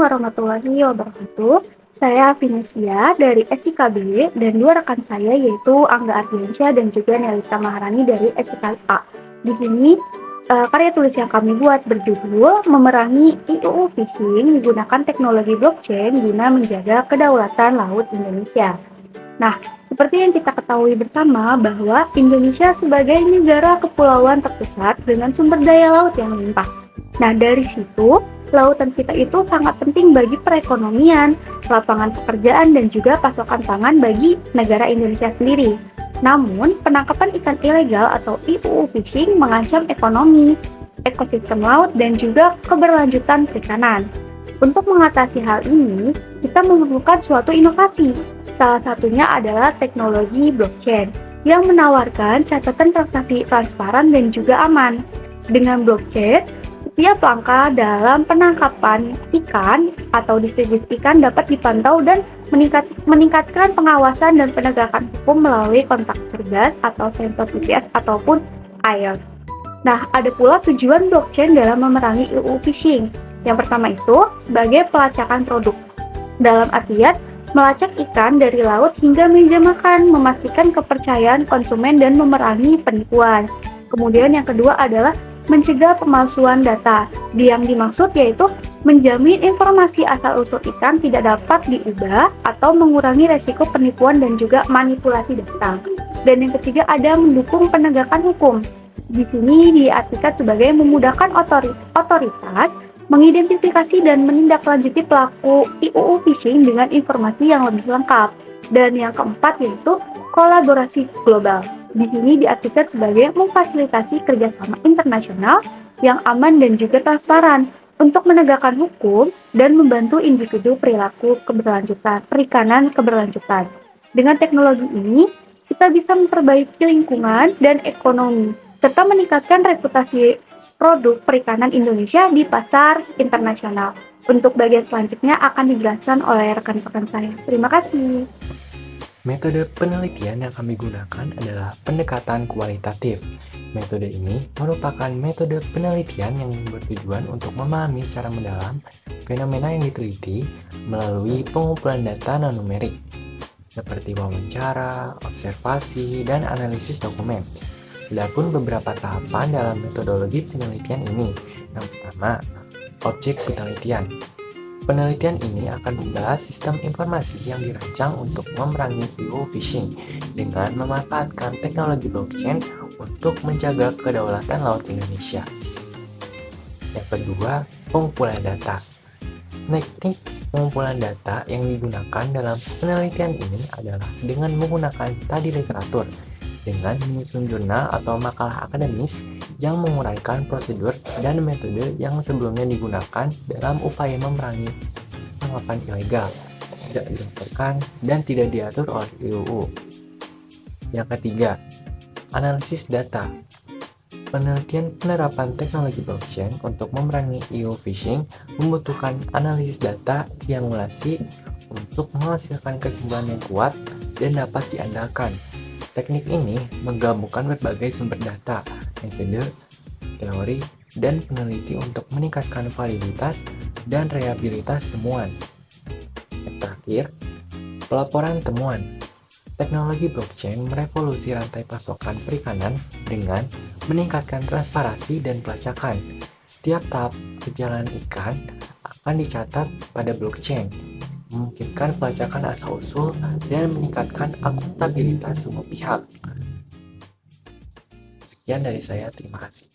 warahmatullahi wabarakatuh. Saya Vinesia dari SIKB dan dua rekan saya yaitu Angga Ardiansyah dan juga Nelita Maharani dari SIKA. Di sini karya tulis yang kami buat berjudul Memerangi IUU Fishing menggunakan teknologi blockchain guna menjaga kedaulatan laut Indonesia. Nah, seperti yang kita ketahui bersama bahwa Indonesia sebagai negara kepulauan terbesar dengan sumber daya laut yang melimpah. Nah, dari situ lautan kita itu sangat penting bagi perekonomian, lapangan pekerjaan, dan juga pasokan pangan bagi negara Indonesia sendiri. Namun, penangkapan ikan ilegal atau IUU fishing mengancam ekonomi, ekosistem laut, dan juga keberlanjutan perikanan. Untuk mengatasi hal ini, kita memerlukan suatu inovasi. Salah satunya adalah teknologi blockchain yang menawarkan catatan transaksi transparan dan juga aman. Dengan blockchain, setiap langkah dalam penangkapan ikan atau distribusi ikan dapat dipantau dan meningkatkan pengawasan dan penegakan hukum melalui kontak cerdas atau sensor GPS ataupun IoT. Nah, ada pula tujuan blockchain dalam memerangi IUU fishing. Yang pertama itu sebagai pelacakan produk. Dalam artian, melacak ikan dari laut hingga meja makan, memastikan kepercayaan konsumen dan memerangi penipuan. Kemudian yang kedua adalah mencegah pemalsuan data. Yang dimaksud yaitu menjamin informasi asal-usul ikan tidak dapat diubah atau mengurangi resiko penipuan dan juga manipulasi data. Dan yang ketiga ada mendukung penegakan hukum. Di sini diartikan sebagai memudahkan otoritas mengidentifikasi dan menindaklanjuti pelaku IUU fishing dengan informasi yang lebih lengkap. Dan yang keempat yaitu kolaborasi global. Di sini diartikan sebagai memfasilitasi kerjasama internasional yang aman dan juga transparan untuk menegakkan hukum dan membantu individu perilaku perikanan keberlanjutan. Dengan teknologi ini, kita bisa memperbaiki lingkungan dan ekonomi, serta meningkatkan reputasi produk perikanan Indonesia di pasar internasional. Untuk bagian selanjutnya akan dijelaskan oleh rekan-rekan saya. Terima kasih. Metode penelitian yang kami gunakan adalah pendekatan kualitatif. Metode ini merupakan metode penelitian yang bertujuan untuk memahami secara mendalam fenomena yang diteliti melalui pengumpulan data non-numerik, seperti wawancara, observasi, dan analisis dokumen. Adapun beberapa tahapan dalam metodologi penelitian ini. Yang pertama, objek penelitian. Penelitian ini akan membahas sistem informasi yang dirancang untuk memerangi IUU fishing dengan memanfaatkan teknologi blockchain untuk menjaga kedaulatan laut Indonesia. Yang kedua, pengumpulan data. Teknik pengumpulan data yang digunakan dalam penelitian ini adalah dengan menggunakan studi literatur, dengan menyusun jurnal atau makalah akademis yang menguraikan prosedur dan metode yang sebelumnya digunakan dalam upaya memerangi penangkapan ilegal, tidak dilaporkan dan tidak diatur oleh IUU. Yang ketiga, analisis data. Penelitian penerapan teknologi blockchain untuk memerangi IUU fishing membutuhkan analisis data triangulasi untuk menghasilkan kesimpulan yang kuat dan dapat diandalkan. Teknik ini menggabungkan berbagai sumber data, metode, teori, dan peneliti untuk meningkatkan validitas dan reliabilitas temuan. Yang terakhir, pelaporan temuan. Teknologi blockchain merevolusi rantai pasokan perikanan dengan meningkatkan transparansi dan pelacakan. Setiap tahap perjalanan ikan akan dicatat pada blockchain, memungkinkan pelacakan asal-usul dan meningkatkan akuntabilitas semua pihak. Sekian dari saya, terima kasih.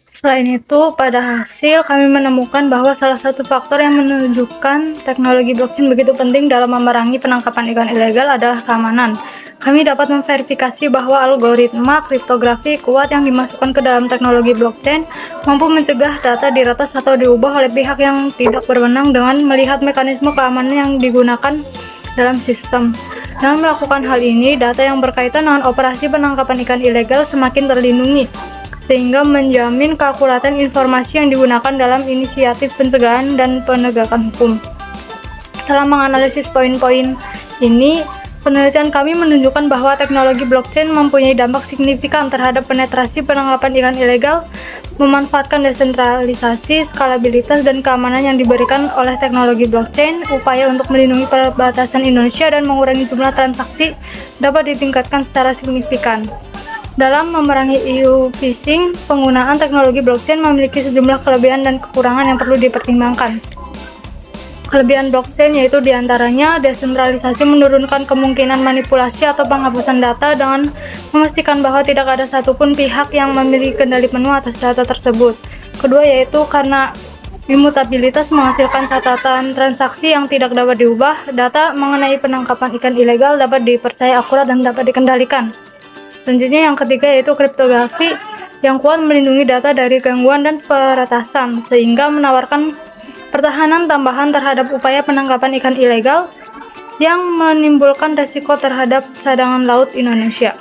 Selain itu, pada hasil kami menemukan bahwa salah satu faktor yang menunjukkan teknologi blockchain begitu penting dalam memerangi penangkapan ikan ilegal adalah keamanan. Kami dapat memverifikasi bahwa algoritma kriptografi kuat yang dimasukkan ke dalam teknologi blockchain mampu mencegah data diretas atau diubah oleh pihak yang tidak berwenang dengan melihat mekanisme keamanan yang digunakan dalam sistem. Dengan melakukan hal ini, data yang berkaitan dengan operasi penangkapan ikan ilegal semakin terlindungi, sehingga menjamin keakuratan informasi yang digunakan dalam inisiatif pencegahan dan penegakan hukum. Dalam menganalisis poin-poin ini, Penelitian kami menunjukkan bahwa teknologi blockchain mempunyai dampak signifikan terhadap penetrasi penangkapan ikan ilegal, memanfaatkan desentralisasi, skalabilitas, dan keamanan yang diberikan oleh teknologi blockchain. Upaya untuk melindungi perbatasan Indonesia dan mengurangi jumlah transaksi dapat ditingkatkan secara signifikan. Dalam memerangi EU phishing, penggunaan teknologi blockchain memiliki sejumlah kelebihan dan kekurangan yang perlu dipertimbangkan. Kelebihan blockchain yaitu diantaranya desentralisasi, menurunkan kemungkinan manipulasi atau penghapusan data dengan memastikan bahwa tidak ada satupun pihak yang memiliki kendali penuh atas data tersebut. Kedua yaitu karena imutabilitas, menghasilkan catatan transaksi yang tidak dapat diubah. Data mengenai penangkapan ikan ilegal dapat dipercaya akurat dan dapat dikendalikan. Selanjutnya yang ketiga yaitu kriptografi yang kuat, melindungi data dari gangguan dan peretasan sehingga menawarkan pertahanan tambahan terhadap upaya penangkapan ikan ilegal yang menimbulkan resiko terhadap cadangan laut Indonesia.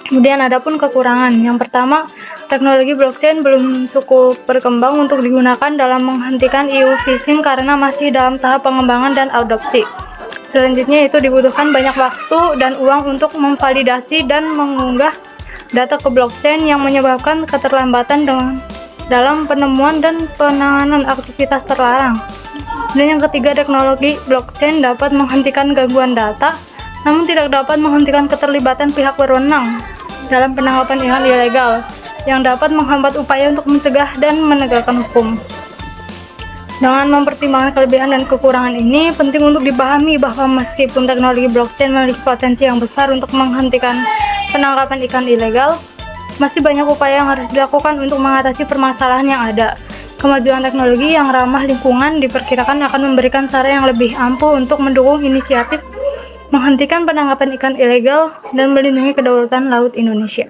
Kemudian ada pun kekurangan. Yang pertama, teknologi blockchain belum cukup berkembang untuk digunakan dalam menghentikan EU phishing karena masih dalam tahap pengembangan dan adopsi. Selanjutnya itu dibutuhkan banyak waktu dan uang untuk memvalidasi dan mengunggah data ke blockchain yang menyebabkan keterlambatan dalam penemuan dan penanganan aktivitas terlarang. Dan yang ketiga, teknologi blockchain dapat menghentikan gangguan data, namun tidak dapat menghentikan keterlibatan pihak berwenang dalam penangkapan ikan ilegal yang dapat menghambat upaya untuk mencegah dan menegakkan hukum. Dengan mempertimbangkan kelebihan dan kekurangan ini, penting untuk dipahami bahwa meskipun teknologi blockchain memiliki potensi yang besar untuk menghentikan penangkapan ikan ilegal, masih banyak upaya yang harus dilakukan untuk mengatasi permasalahan yang ada. Kemajuan teknologi yang ramah lingkungan diperkirakan akan memberikan cara yang lebih ampuh untuk mendukung inisiatif menghentikan penangkapan ikan ilegal dan melindungi kedaulatan laut Indonesia.